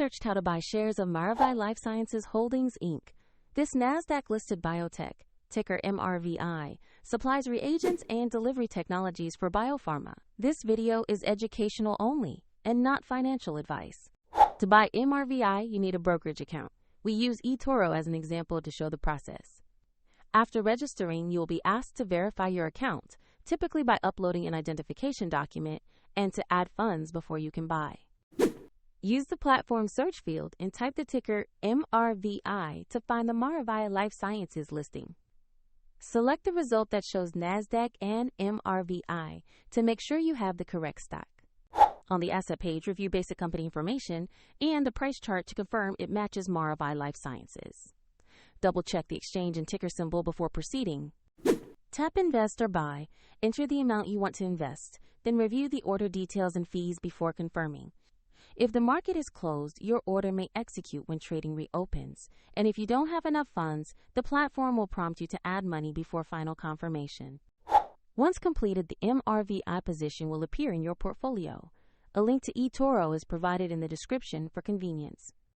researched how to buy shares of Maravai LifeSciences Holdings Inc. This NASDAQ-listed biotech, ticker MRVI, supplies reagents and delivery technologies for biopharma. This video is educational only and not financial advice. To buy MRVI, you need a brokerage account. We use eToro as an example to show the process. After registering, you will be asked to verify your account, typically by uploading an identification document, and to add funds before you can buy. Use the platform search field and type the ticker MRVI to find the Maravai LifeSciences listing. Select the result that shows NASDAQ and MRVI to make sure you have the correct stock. On the asset page, review basic company information and the price chart to confirm it matches Maravai LifeSciences. Double-check the exchange and ticker symbol before proceeding. Tap Invest or Buy, enter the amount you want to invest, then review the order details and fees before confirming. If the market is closed, your order may execute when trading reopens, and if you don't have enough funds, the platform will prompt you to add money before final confirmation. Once completed, the MRVI position will appear in your portfolio. A link to eToro is provided in the description for convenience.